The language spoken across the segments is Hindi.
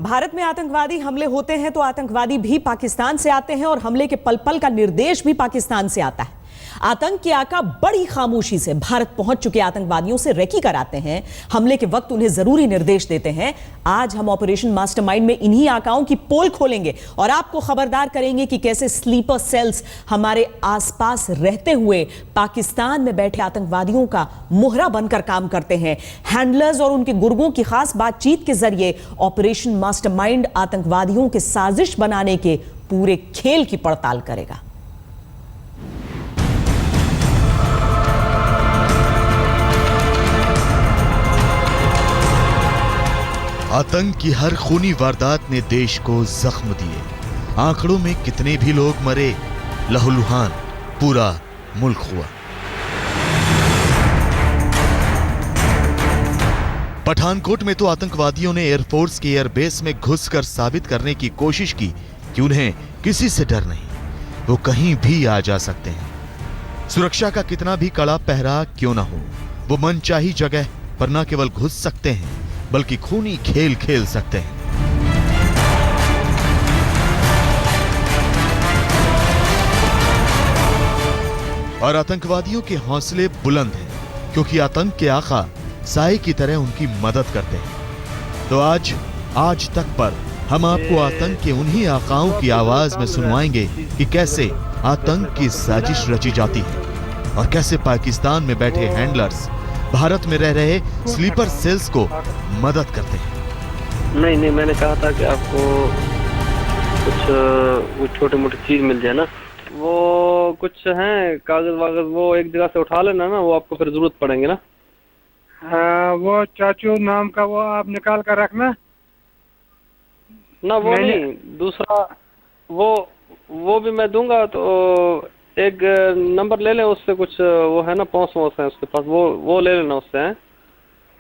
भारत में आतंकवादी हमले होते हैं तो आतंकवादी भी पाकिस्तान से आते हैं और हमले के पल पल का निर्देश भी पाकिस्तान से आता है। आतंक के आका बड़ी खामोशी से भारत पहुंच चुके आतंकवादियों से रेकी कराते हैं, हमले के वक्त उन्हें जरूरी निर्देश देते हैं। आज हम ऑपरेशन मास्टरमाइंड में इन्हीं आकाओं की पोल खोलेंगे और आपको खबरदार करेंगे कि कैसे स्लीपर सेल्स हमारे आसपास रहते हुए पाकिस्तान में बैठे आतंकवादियों का मोहरा बनकर काम करते हैं। हैंडलर्स और उनके गुर्गों की खास बातचीत के जरिए ऑपरेशन मास्टरमाइंड आतंकवादियों के साजिश बनाने के पूरे खेल की पड़ताल करेगा। आतंक की हर खूनी वारदात ने देश को जख्म दिए। आंकड़ों में कितने भी लोग मरे, लहूलुहान पूरा मुल्क हुआ। पठानकोट में तो आतंकवादियों ने एयरफोर्स के एयरबेस में घुसकर साबित करने की कोशिश की कि उन्हें किसी से डर नहीं, वो कहीं भी आ जा सकते हैं। सुरक्षा का कितना भी कड़ा पहरा क्यों ना हो, वो मनचाही जगह पर न केवल घुस सकते हैं बल्कि खूनी खेल खेल सकते हैं। और आतंकवादियों के हौसले बुलंद हैं क्योंकि आतंक के आका साए की तरह उनकी मदद करते हैं। तो आज तक पर हम आपको आतंक के उन्हीं आकाओं की आवाज में सुनवाएंगे कि कैसे आतंक की साजिश रची जाती है और कैसे पाकिस्तान में बैठे हैंडलर्स भारत में रह रहे स्लीपर सेल्स को मदद करते हैं। नहीं, मैंने कहा था कि आपको कुछ छोटी मोटी चीज मिल जाए ना, वो कुछ हैं कागज वागज, वो एक जगह से उठा लेना ना, वो आपको फिर जरूरत पड़ेंगे ना। हाँ, वो चाचू नाम का वो आप निकाल कर रखना ना। वो नहीं, दूसरा वो भी मैं दूंगा। तो एक नंबर ले लें उससे, कुछ वो है ना, पौंस है उसके पास, वो ले लेना उससे है।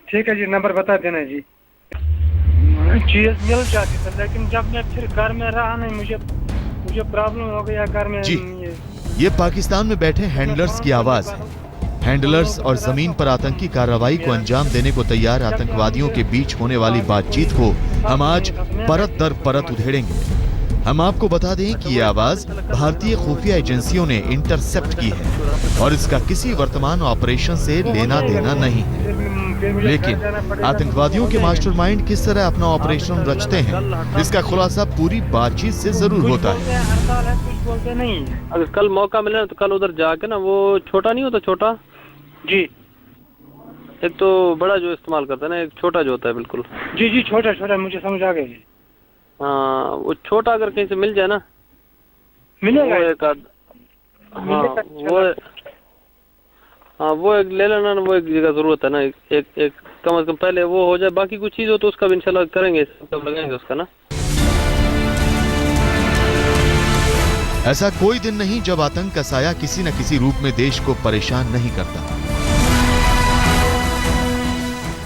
ठीक है जी, नंबर बता देना जी। चीज मिल जाती थी, लेकिन जब मैं फिर घर में रहा नहीं, मुझे प्रॉब्लम हो गया घर में। जी, ये पाकिस्तान में बैठे हैंडलर्स की आवाज है। हैंडलर्स और जमीन पर आतंकी कार्रवाई को अंजाम देने को तैयार आतंकवादियों के बीच होने वाली बातचीत को हम आज परत दर परत उधेड़ेंगे। हम आपको बता दें कि ये आवाज भारतीय खुफिया एजेंसियों ने इंटरसेप्ट की है और इसका किसी वर्तमान ऑपरेशन से लेना देना नहीं है। लेकिन आतंकवादियों के मास्टरमाइंड किस तरह अपना ऑपरेशन रचते हैं, इसका खुलासा पूरी बातचीत से जरूर होता है। अगर कल मौका मिले तो कल उधर जाके ना, वो छोटा नहीं होता, छोटा जी, एक तो बड़ा जो इस्तेमाल करता है ना, एक छोटा जो होता है बिल्कुल। जी, छोटा मुझे समझ आ गया जी। हाँ, वो छोटा अगर कहीं से मिल जाए ना, मिलेगा वो एक वो एक ले लेना ना, वो एक जगह जरूरत है ना, एक कम से कम पहले वो हो जाए, बाकी कुछ चीज हो तो उसका भी इंशाल्लाह करेंगे, सब लगाएंगे उसका ना। ऐसा कोई दिन नहीं जब आतंक का साया किसी न किसी रूप में देश को परेशान नहीं करता।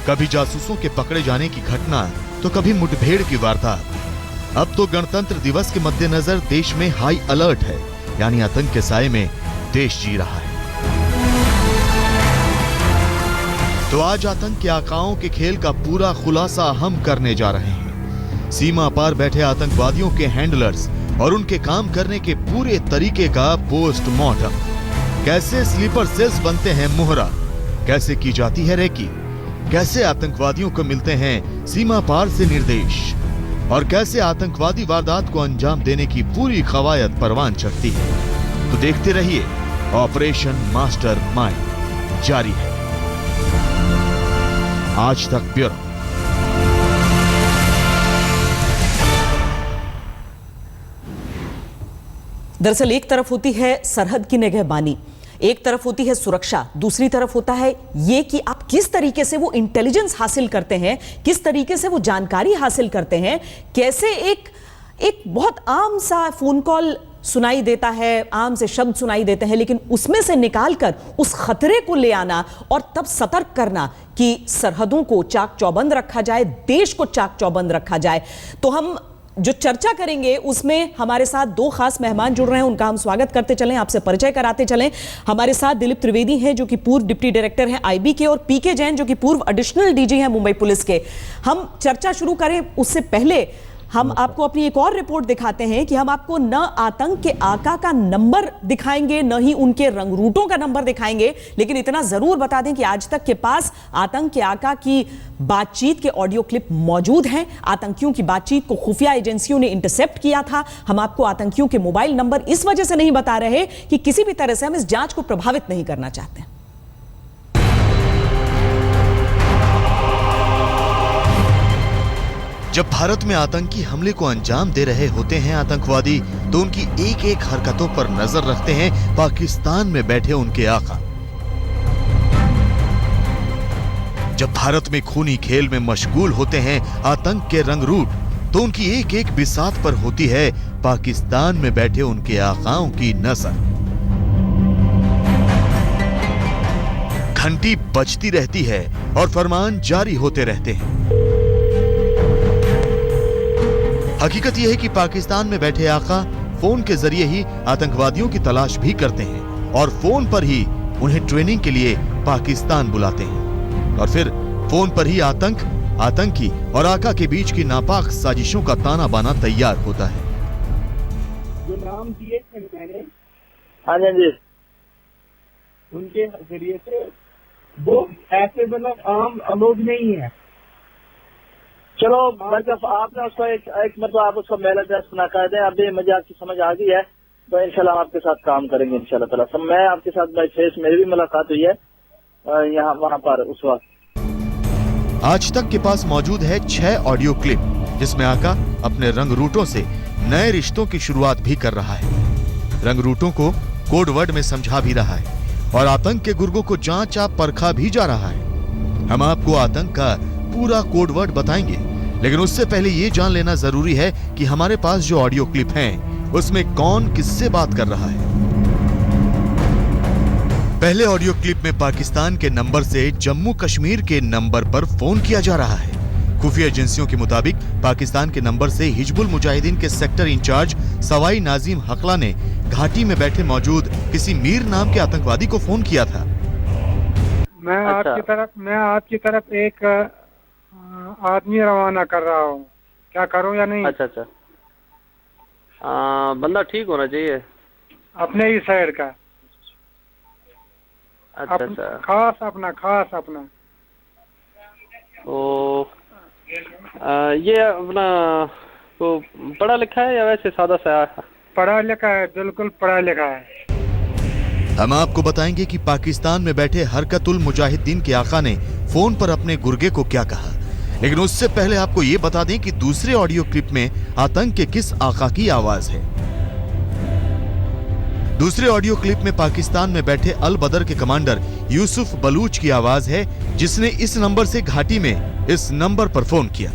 कभी जासूसों के पकड़े जाने की घटना तो कभी मुठभेड़ की वारदात। अब तो गणतंत्र दिवस के मद्देनजर देश में हाई अलर्ट है, यानी आतंक के साए में देश जी रहा है। तो आज आतंक के आकाओं के खेल का पूरा खुलासा हम करने जा रहे हैं। सीमा पार बैठे आतंकवादियों के हैंडलर्स और उनके काम करने के पूरे तरीके का पोस्टमार्टम। कैसे स्लीपर सेल्स बनते हैं मोहरा, कैसे की जाती है रेकी, कैसे आतंकवादियों को मिलते हैं सीमा पार से निर्देश और कैसे आतंकवादी वारदात को अंजाम देने की पूरी कवायद परवान चढ़ती है। तो देखते रहिए, ऑपरेशन मास्टरमाइंड जारी है। आज तक ब्यूरो। दरअसल एक तरफ होती है सरहद की निगहबानी, एक तरफ होती है सुरक्षा, दूसरी तरफ होता है ये कि आप किस तरीके से वो इंटेलिजेंस हासिल करते हैं, किस तरीके से वो जानकारी हासिल करते हैं। कैसे एक बहुत आम सा फोन कॉल सुनाई देता है, आम से शब्द सुनाई देते हैं, लेकिन उसमें से निकालकर उस खतरे को ले आना और तब सतर्क करना कि सरहदों को चाक चौबंद रखा जाए, देश को चाक चौबंद रखा जाए। तो हम जो चर्चा करेंगे उसमें हमारे साथ दो खास मेहमान जुड़ रहे हैं, उनका हम स्वागत करते चलें, आपसे परिचय कराते चलें। हमारे साथ दिलीप त्रिवेदी हैं जो कि पूर्व डिप्टी डायरेक्टर हैं आईबी के, और पीके जैन जो कि पूर्व एडिशनल डीजी हैं मुंबई पुलिस के। हम चर्चा शुरू करें उससे पहले हम आपको अपनी एक और रिपोर्ट दिखाते हैं कि हम आपको न आतंक के आका का नंबर दिखाएंगे, न ही उनके रंग रूटों का नंबर दिखाएंगे, लेकिन इतना जरूर बता दें कि आज तक के पास आतंक के आका की बातचीत के ऑडियो क्लिप मौजूद हैं। आतंकियों की बातचीत को खुफिया एजेंसियों ने इंटरसेप्ट किया था। हम आपको आतंकियों के मोबाइल नंबर इस वजह से नहीं बता रहे कि किसी भी तरह से हम इस जांच को प्रभावित नहीं करना चाहते। जब भारत में आतंकी हमले को अंजाम दे रहे होते हैं आतंकवादी, तो उनकी एक एक हरकतों पर नजर रखते हैं पाकिस्तान में बैठे उनके आका। जब भारत में खूनी खेल में मशगूल होते हैं आतंक के रंग रूट, तो उनकी एक एक बिसात पर होती है पाकिस्तान में बैठे उनके आकाओं की नजर। घंटी बजती रहती है और फरमान जारी होते रहते हैं। हकीकत यह है कि पाकिस्तान में बैठे आका फोन के जरिए ही आतंकवादियों की तलाश भी करते हैं और फोन पर ही उन्हें ट्रेनिंग के लिए पाकिस्तान बुलाते हैं और फिर फोन पर ही आतंकी और आका के बीच की नापाक साजिशों का ताना बाना तैयार होता है। जो नाम दिए थे मैंने, हाँ जी, उनके जरिए से वो ऐसे मतलब आम लोग नहीं है। चलो मतलब आपने उसको एक मतलब आप उसको मेल एड्रेस बना कर दें। अभी मुझे आपकी समझ आ गई है, तो इंशाल्लाह हम आपके साथ काम करेंगे इंशाल्लाह ताला। सब मैं आपके साथ बाई फेस मेरी भी मुलाकात हुई है यहाँ वहाँ पर उस वक्त। आज तक के पास मौजूद है 6 ऑडियो क्लिप, जिसमें आका अपने रंग रूटों से नए रिश्तों की शुरुआत भी कर रहा है, रंग रूटों को कोड वर्ड में समझा भी रहा है और आतंक के गुर्गों को जांचा परखा भी जा रहा है। हम आपको आतंक का पूरा कोड वर्ड बताएंगे, लेकिन उससे पहले ये जान लेना जरूरी है कि हमारे पास जो ऑडियो क्लिप हैं, उसमें कौन किससे बात कर रहा है। पहले ऑडियो क्लिप में पाकिस्तान के नंबर से जम्मू कश्मीर के नंबर पर फोन किया जा रहा है। खुफिया एजेंसियों के मुताबिक पाकिस्तान के नंबर से हिजबुल मुजाहिदीन के सेक्टर इंचार्ज सवाई नाजिम हकला ने घाटी में बैठे मौजूद किसी मीर नाम के आतंकवादी को फोन किया था। मैं आपकी तरफ एक आदमी रवाना कर रहा हूँ, क्या करूँ या नहीं? अच्छा बंदा ठीक होना चाहिए अपने ही साइड का। अच्छा खास अपना तो ये अपना तो पढ़ा लिखा है या वैसे सादा सा? पढ़ा लिखा है, बिल्कुल पढ़ा लिखा है। हम आपको बताएंगे कि पाकिस्तान में बैठे हरकतुल मुजाहिदीन के आका ने फोन पर अपने गुर्गे को क्या कहा, लेकिन उससे पहले आपको ये बता दें कि दूसरे ऑडियो क्लिप में आतंक के किस आका की आवाज है। दूसरे ऑडियो क्लिप में पाकिस्तान में बैठे अल बदर के कमांडर यूसुफ बलूच की आवाज है, जिसने इस नंबर से घाटी में इस नंबर पर फोन किया।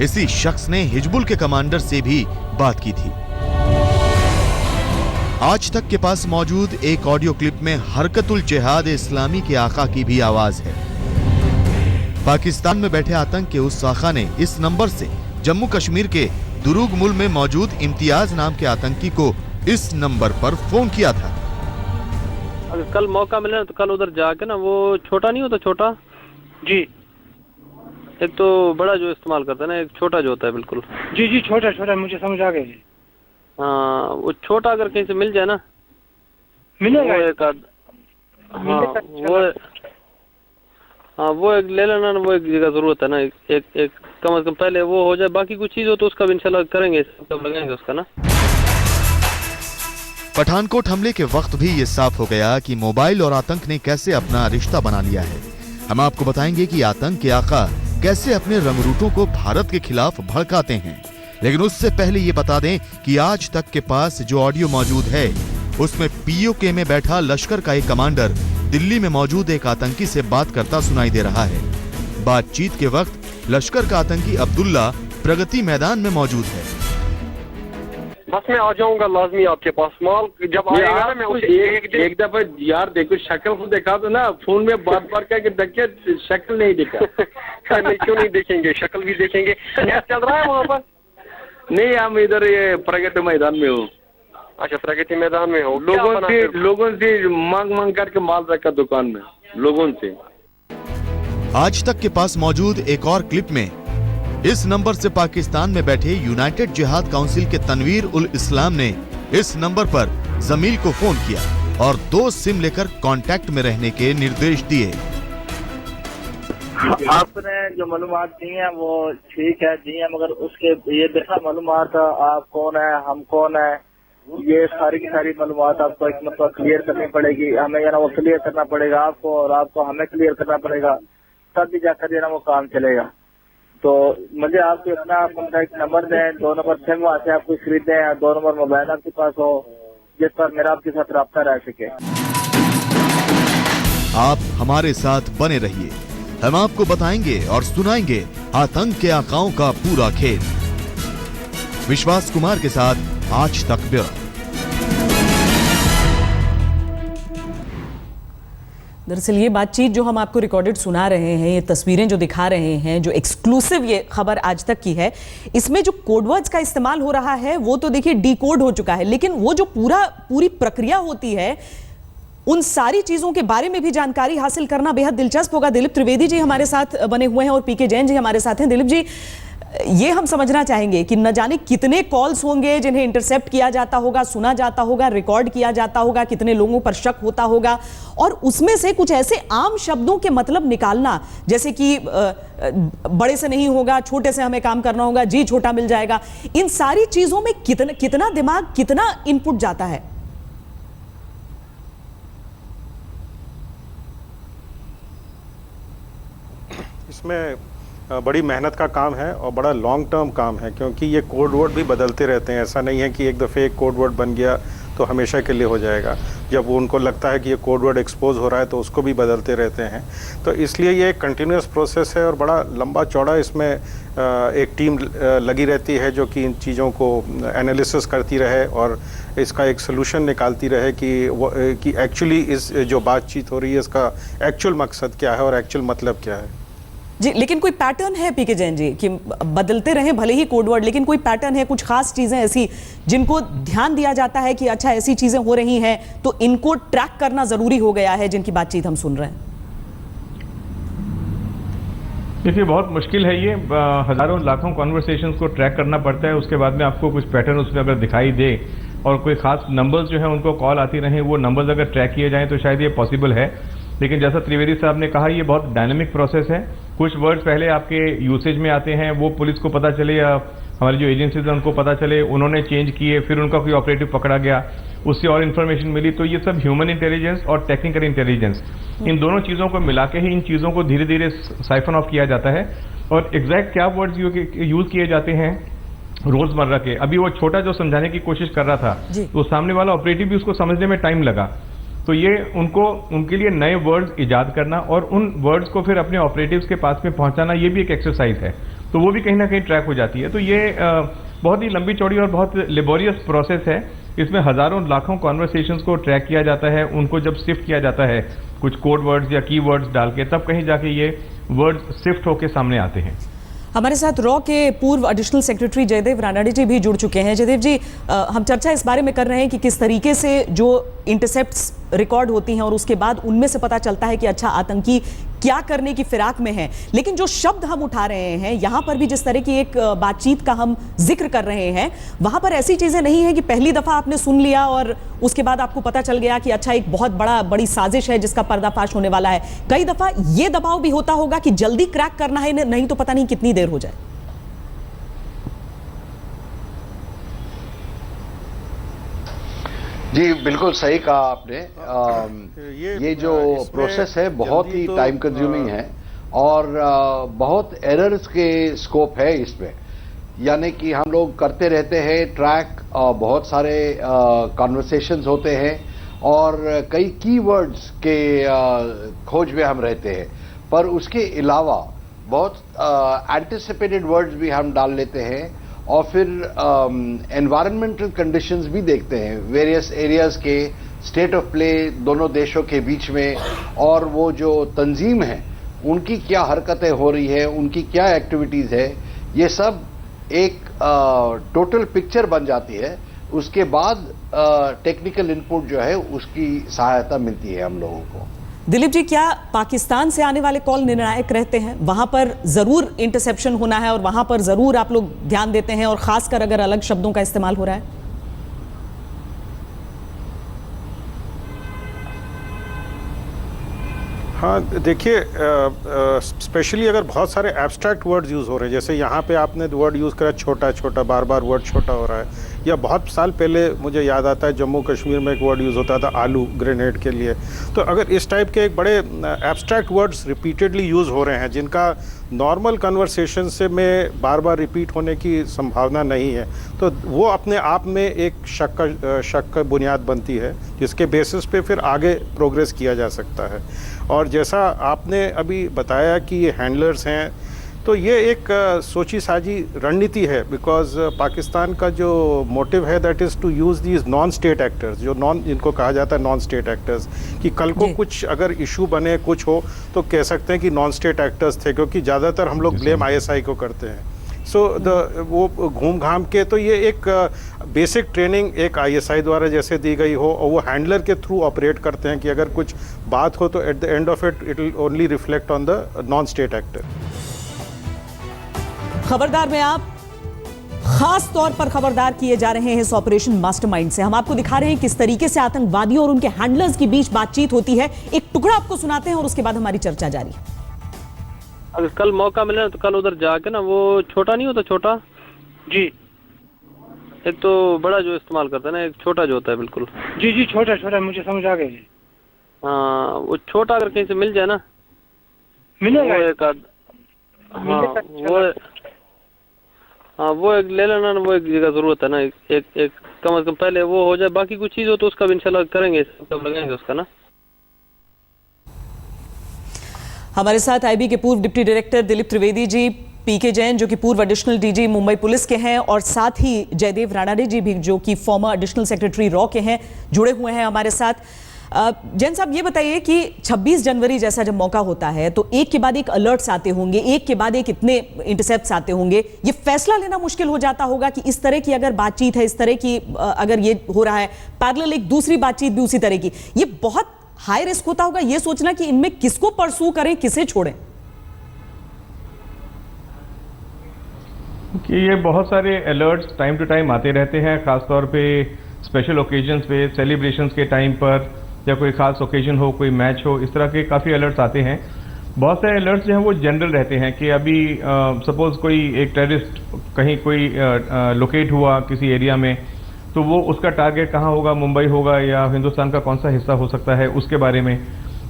इसी शख्स ने हिजबुल के कमांडर से भी बात की थी। आज तक के पास मौजूद एक ऑडियो क्लिप में हरकतुल जिहाद इस्लामी के आका की भी आवाज है। पाकिस्तान में बैठे आतंक के उस आका ने इस नंबर से जम्मू कश्मीर के दुरुगमुल में मौजूद इम्तियाज नाम के आतंकी को इस नंबर पर फोन किया था। अगर कल मौका मिले ना तो कल उधर जाके ना, वो छोटा नहीं होता, छोटा जी, एक तो बड़ा जो इस्तेमाल करता है ना, एक छोटा जो होता है बिल्कुल। जी छोटा मुझे समझ आ गई। हाँ, वो छोटा अगर कहीं से मिल जाए ना, मिलेगा वो एक वो एक ले लेना ना, वो एक जगह जरूरत है ना, एक कम से कम पहले वो हो जाए, बाकी कुछ चीज हो तो उसका भी इंशाल्लाह करेंगे, सब लगाएंगे उसका ना। पठानकोट हमले के वक्त भी ये साफ हो गया कि मोबाइल और आतंक ने कैसे अपना रिश्ता बना लिया है। हम आपको बताएंगे कि आतंक के आका कैसे अपने रंगरूटों को भारत के खिलाफ भड़काते हैं, लेकिन उससे पहले ये बता दें कि आज तक के पास जो ऑडियो मौजूद है, उसमें पीओके में बैठा लश्कर का एक कमांडर दिल्ली में मौजूद एक आतंकी से बात करता सुनाई दे रहा है। बातचीत के वक्त लश्कर का आतंकी अब्दुल्ला प्रगति मैदान में मौजूद है। बस मैं आ जाऊंगा लाजमी आपके पास, माल जब आएगा ना मैं उसे एक दफा यार देखो शक्ल को देखा तो ना, फोन में बात करके देखे शक्ल नहीं देखा। नहीं क्यों नहीं देखेंगे, शक्ल भी देखेंगे। चल रहा है वहाँ पर? नहीं, हम इधर ये प्रगति मैदान में हो। अच्छा, प्रगति मैदान में हो। लोगों से मांग करके माल रखा दुकान में लोगों से। आज तक के पास मौजूद एक और क्लिप में इस नंबर से पाकिस्तान में बैठे यूनाइटेड जिहाद काउंसिल के तनवीर उल इस्लाम ने इस नंबर पर जमील को फोन किया और 2 सिम लेकर कांटेक्ट में रहने के निर्देश दिए। आपने जो मालूमात दी हैं वो ठीक है दी है, मगर उसके ये देखा मालूमात आप कौन है, हम कौन है, ये सारी की सारी मालूमात आपको एक मतलब क्लियर करनी पड़ेगी। हमें या ना वो क्लियर करना पड़ेगा आपको और आपको हमें क्लियर करना पड़ेगा, तब भी जाकर ये ना वो काम चलेगा। तो मुझे आपको अपना कॉन्टैक्ट नंबर दें, 2 नंबर सिम वहाँ से आप कुछ खरीदें या 2 नंबर मोबाइल आपके पास हो जिस पर मेरा आपके साथ रब्ता रह सके। आप हमारे साथ बने रहिए, हम आपको बताएंगे और सुनाएंगे आतंक के आकाओं का पूरा खेल। विश्वास कुमार के साथ आज तक ब्यूरो। दरअसल ये बातचीत जो हम आपको रिकॉर्डेड सुना रहे हैं, ये तस्वीरें जो दिखा रहे हैं, जो एक्सक्लूसिव ये खबर आज तक की है, इसमें जो कोडवर्ड्स का इस्तेमाल हो रहा है वो तो देखिए डीकोड हो चुका है, लेकिन वो जो पूरी प्रक्रिया होती है उन सारी चीजों के बारे में भी जानकारी हासिल करना बेहद दिलचस्प होगा। दिलीप त्रिवेदी जी हमारे साथ बने हुए हैं और पीके जैन जी हमारे साथ हैं। दिलीप जी, ये हम समझना चाहेंगे कि न जाने कितने कॉल्स होंगे जिन्हें इंटरसेप्ट किया जाता होगा, सुना जाता होगा, रिकॉर्ड किया जाता होगा, कितने लोगों पर शक होता होगा और उसमें से कुछ ऐसे आम शब्दों के मतलब निकालना, जैसे कि बड़े से नहीं होगा, छोटे से हमें काम करना होगा, जी छोटा मिल जाएगा। इन सारी चीजों में कितना दिमाग, कितना इनपुट जाता है? इसमें बड़ी मेहनत का काम है और बड़ा लॉन्ग टर्म काम है, क्योंकि ये कोड वर्ड भी बदलते रहते हैं। ऐसा नहीं है कि एक दफ़े एक कोड वर्ड बन गया तो हमेशा के लिए हो जाएगा। जब उनको लगता है कि ये कोड वर्ड एक्सपोज हो रहा है तो उसको भी बदलते रहते हैं। तो इसलिए ये एक कंटिन्यूस प्रोसेस है और बड़ा लंबा चौड़ा इसमें एक टीम लगी रहती है जो कि इन चीज़ों को एनालिसिस करती रहे और इसका एक सोल्यूशन निकालती रहे कि एक्चुअली इस जो बातचीत हो रही है इसका एक्चुअल मकसद क्या है और एक्चुअल मतलब क्या है। जी, लेकिन कोई पैटर्न है पीके जैन जी कि बदलते रहे भले ही कोडवर्ड, लेकिन कोई पैटर्न है, कुछ खास चीजें ऐसी जिनको ध्यान दिया जाता है कि अच्छा ऐसी चीजें हो रही हैं तो इनको ट्रैक करना जरूरी हो गया है, जिनकी बातचीत हम सुन रहे हैं? देखिए, बहुत मुश्किल है ये, हजारों लाखों कॉन्वर्सेशंस को ट्रैक करना पड़ता है। उसके बाद में आपको कुछ पैटर्न उसमें अगर दिखाई दे और कोई खास नंबर्स जो है उनको कॉल आती रहे, वो नंबर्स अगर ट्रैक किए जाएं तो शायद ये पॉसिबल है। लेकिन जैसा त्रिवेदी साहब ने कहा, ये बहुत डायनामिक प्रोसेस है। कुछ वर्ड्स पहले आपके यूसेज में आते हैं, वो पुलिस को पता चले या हमारी जो एजेंसीज हैं उनको पता चले, उन्होंने चेंज किए, फिर उनका कोई ऑपरेटिव पकड़ा गया, उससे और इन्फॉर्मेशन मिली। तो ये सब ह्यूमन इंटेलिजेंस और टेक्निकल इंटेलिजेंस, इन दोनों चीज़ों को मिला के ही इन चीज़ों को धीरे धीरे साइफन ऑफ किया जाता है। और एग्जैक्ट क्या वर्ड्स यूज किए जाते हैं रोजमर्रा के, अभी वो छोटा जो समझाने की कोशिश कर रहा था तो सामने वाला ऑपरेटिव भी उसको समझने में टाइम लगा। तो ये उनके लिए नए वर्ड्स इजाद करना और उन वर्ड्स को फिर अपने ऑपरेटिव्स के पास में पहुंचाना, ये भी एक एक्सरसाइज है। तो वो भी कहीं ना कहीं ट्रैक हो जाती है। तो ये बहुत ही लंबी चौड़ी और बहुत लेबोरियस प्रोसेस है। इसमें हजारों लाखों कॉन्वर्सेशंस को ट्रैक किया जाता है। उनको जब सिफ्ट किया जाता है कुछ कोड वर्ड्स या की वर्ड्स डाल के, तब कहीं जाके ये वर्ड्स सिफ्ट होके सामने आते हैं। हमारे साथ रॉ के पूर्व एडिशनल सेक्रेटरी जयदेव रानाडे जी भी जुड़ चुके हैं। जयदेव जी, हम चर्चा इस बारे में कर रहे हैं कि किस तरीके से जो इंटरसेप्ट्स रिकॉर्ड होती हैं और उसके बाद उनमें से पता चलता है कि अच्छा आतंकी क्या करने की फिराक में है। लेकिन जो शब्द हम उठा रहे हैं, यहां पर भी जिस तरह की एक बातचीत का हम जिक्र कर रहे हैं, वहां पर ऐसी चीजें नहीं है कि पहली दफा आपने सुन लिया और उसके बाद आपको पता चल गया कि अच्छा एक बहुत बड़ी साजिश है जिसका पर्दाफाश होने वाला है। कई दफा ये दबाव भी होता होगा कि जल्दी क्रैक करना है, नहीं तो पता नहीं कितनी देर हो जाए। जी बिल्कुल सही कहा आपने। ये जो प्रोसेस है बहुत ही टाइम कंज्यूमिंग है और बहुत एरर्स के स्कोप है इसमें। यानी कि हम लोग करते रहते हैं ट्रैक, बहुत सारे कॉन्वर्सेशंस होते हैं और कई कीवर्ड्स के खोज में हम रहते हैं, पर उसके अलावा बहुत एंटिसिपेटेड वर्ड्स भी हम डाल लेते हैं और फिर एनवायरमेंटल कंडीशंस भी देखते हैं, वेरियस एरियाज के स्टेट ऑफ प्ले दोनों देशों के बीच में, और वो जो तंजीम है उनकी क्या हरकतें हो रही है, उनकी क्या एक्टिविटीज़ है, ये सब एक टोटल पिक्चर बन जाती है। उसके बाद टेक्निकल इनपुट जो है उसकी सहायता मिलती है हम लोगों को। दिलीप जी, क्या पाकिस्तान से आने वाले कॉल निर्णायक रहते हैं? वहां पर जरूर इंटरसेप्शन होना है और वहां पर जरूर आप लोग ध्यान देते हैं, और खासकर अगर अलग शब्दों का इस्तेमाल हो रहा है? हाँ, देखिए, स्पेशली अगर बहुत सारे एब्स्ट्रैक्ट वर्ड्स यूज़ हो रहे हैं, जैसे यहाँ पे आपने वर्ड यूज़ करा छोटा छोटा, बार बार वर्ड छोटा हो रहा है, या बहुत साल पहले मुझे याद आता है जम्मू कश्मीर में एक वर्ड यूज़ होता था आलू ग्रेनेड के लिए। तो अगर इस टाइप के एक बड़े एब्स्ट्रैक्ट वर्ड्स रिपीटेडली यूज़ हो रहे हैं जिनका नॉर्मल कन्वर्सेशन से में बार बार रिपीट होने की संभावना नहीं है, तो वो अपने आप में एक शक का बुनियाद बनती है जिसके बेसिस पे फिर आगे प्रोग्रेस किया जा सकता है। और जैसा आपने अभी बताया कि ये हैंडलर्स हैं, तो ये एक सोची साजी रणनीति है, बिकॉज पाकिस्तान का जो मोटिव है that is to use these non state actors, जिनको कहा जाता है नॉन स्टेट एक्टर्स, कि कल को कुछ अगर इशू बने, कुछ हो, तो कह सकते हैं कि नॉन स्टेट एक्टर्स थे, क्योंकि ज़्यादातर हम लोग ब्लेम ISI को करते हैं। वो घूम घाम के, तो ये एक बेसिक ट्रेनिंग एक ISI द्वारा जैसे दी गई हो, और वो हैंडलर के थ्रू ऑपरेट करते हैं कि अगर कुछ बात हो तो at the end of it will only reflect on the non state actor. खबरदार में आप खास तौर पर खबरदार किए जा रहे हैं इस ऑपरेशन मास्टरमाइंड से। हम आपको दिखा रहे हैं किस तरीके से आतंकवादियों और उनके हैंडलर्स के बीच बातचीत होती है। एक टुकड़ा आपको सुनाते हैं और उसके बाद हमारी चर्चा जारी है। अगर कल मौका मिले ना तो कल उधर जाके ना, वो छोटा नहीं होता, छोटा जी, एक तो बड़ा जो इस्तेमाल करते हैं ना, एक छोटा जो होता है बिल्कुल। जी जी, छोटा छोटा, मुझे समझ आ गई। हाँ, वो छोटा अगर कहीं से मिल जाए ना, मिलेगा वो एक वो एक ले लेना ना, वो एक जगह जरूरत है ना, एक कम से कम पहले वो हो जाए, बाकी कुछ चीज हो तो उसका भी इंशाल्लाह करेंगे, सब लगाएंगे उसका ना। हमारे साथ IB के पूर्व deputy director Dilip Trivedi ji, PK Jain जो कि पूर्व एडिशनल DG मुंबई पुलिस के हैं, और साथ ही जयदेव राणाडे जी भी जो कि फॉर्मर एडिशनल सेक्रेटरी रॉ के हैं, जुड़े हुए हैं हमारे साथ। जैन साहब, ये बताइए कि 26 जनवरी जैसा जब मौका होता है तो एक के बाद एक अलर्ट्स आते होंगे, एक के बाद एक इतने इंटरसेप्ट्स आते होंगे, ये फैसला लेना मुश्किल हो जाता होगा कि इस तरह की अगर बातचीत है, इस तरह की अगर ये हो रहा है, पैरेलल एक दूसरी बातचीत भी उसी तरह की, ये बहुत हाई रिस्क होता होगा ये सोचना कि इनमें किसको परसू करें, किसे छोड़ें? कि ये बहुत सारे अलर्ट्स टाइम टू टाइम आते रहते हैं, खासतौर पे स्पेशल ओकेजन्स पे, सेलिब्रेशंस के टाइम पर, या कोई खास ओकेजन हो, कोई मैच हो, इस तरह के काफ़ी अलर्ट्स आते हैं। बहुत सारे अलर्ट्स जो हैं वो जनरल रहते हैं कि अभी सपोज कोई एक टेररिस्ट कहीं कोई लोकेट हुआ किसी एरिया में, तो वो उसका टारगेट कहाँ होगा, मुंबई होगा या हिंदुस्तान का कौन सा हिस्सा हो सकता है, उसके बारे में।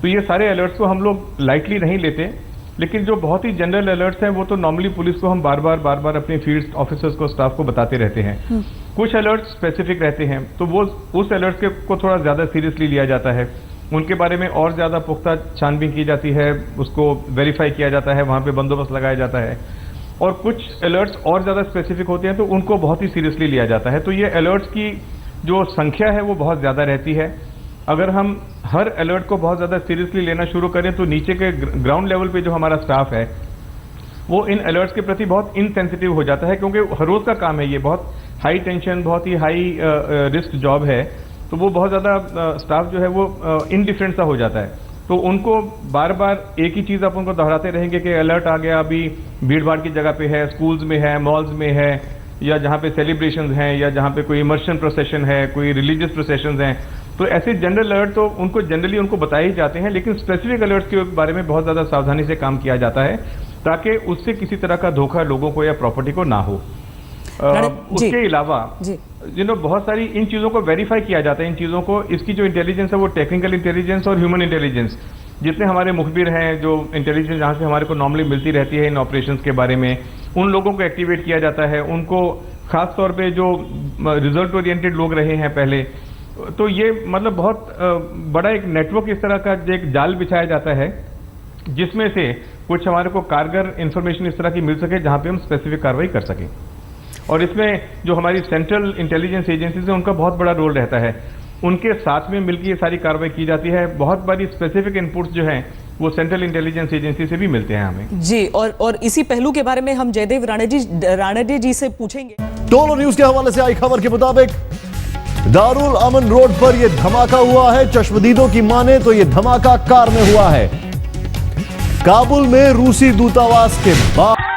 तो ये सारे अलर्ट्स को हम लोग लाइटली नहीं लेते, लेकिन जो बहुत ही जनरल अलर्ट्स हैं वो तो नॉर्मली पुलिस को हम बार बार अपने फील्ड ऑफिसर्स को, स्टाफ को बताते रहते हैं। कुछ अलर्ट्स स्पेसिफिक रहते हैं तो वो उस अलर्ट्स के को थोड़ा ज़्यादा सीरियसली लिया जाता है, उनके बारे में और ज़्यादा पुख्ता छानबीन की जाती है, उसको वेरीफाई किया जाता है, वहाँ पे बंदोबस्त लगाया जाता है। और कुछ अलर्ट्स और ज़्यादा स्पेसिफिक होते हैं तो उनको बहुत ही सीरियसली लिया जाता है। तो ये अलर्ट्स की जो संख्या है वो बहुत ज़्यादा रहती है। अगर हम हर अलर्ट को बहुत ज़्यादा सीरियसली लेना शुरू करें तो नीचे के ग्राउंड लेवल पे जो हमारा स्टाफ है वो इन अलर्ट्स के प्रति बहुत इनसेंसिटिव हो जाता है, क्योंकि हर रोज़ का काम है, ये बहुत हाई टेंशन, बहुत ही हाई रिस्क जॉब है, तो वो बहुत ज़्यादा स्टाफ जो है वो इनडिफरेंट सा हो जाता है। तो उनको बार बार एक ही चीज़ आप उनको दोहराते रहेंगे कि अलर्ट आ गया, अभी भीड़ भाड़ की जगह पे है, स्कूल्स में है, मॉल्स में है, या जहाँ पे सेलिब्रेशंस हैं, या जहाँ पे कोई इमर्शन प्रोसेशन है, कोई रिलीजियस प्रोसेशंस हैं, तो ऐसे जनरल अलर्ट तो उनको जनरली उनको बताए ही जाते हैं, लेकिन स्पेसिफिक अलर्ट्स के बारे में बहुत ज़्यादा सावधानी से काम किया जाता है ताकि उससे किसी तरह का धोखा लोगों को या प्रॉपर्टी को ना हो। उसके अलावा बहुत सारी इन चीज़ों को वेरीफाई किया जाता है, इन चीज़ों को, इसकी जो इंटेलिजेंस है वो टेक्निकल इंटेलिजेंस और ह्यूमन इंटेलिजेंस, जितने हमारे मुखबिर हैं, जो इंटेलिजेंस जहाँ से हमारे को नॉर्मली मिलती रहती है इन ऑपरेशंस के बारे में, उन लोगों को एक्टिवेट किया जाता है। उनको खास तौर पे जो रिजल्ट ओरिएंटेड लोग रहे हैं पहले, तो ये मतलब बहुत बड़ा एक नेटवर्क इस तरह का एक जाल बिछाया जाता है जिसमें से कुछ हमारे को कारगर इंफॉर्मेशन इस तरह की मिल सके जहाँ पे हम स्पेसिफिक कार्रवाई कर सकें। और इसमें जो हमारी सेंट्रल इंटेलिजेंस एजेंसीज है उनका बहुत बड़ा रोल रहता है, उनके साथ में मिलकर ये सारी कार्रवाई की जाती है। बहुत बारी स्पेसिफिक इनपुट्स जो हैं वो सेंट्रल इंटेलिजेंस एजेंसी से भी मिलते हैं हमें। जी, और इसी पहलू के बारे में हम जयदेव राणाडे जी से पूछेंगे। डोलो न्यूज के हवाले से आई खबर के मुताबिक दारुल अमन रोड पर यह धमाका हुआ है। चश्मदीदों की माने तो यह धमाका कार में हुआ है। काबुल में रूसी दूतावास के बाहर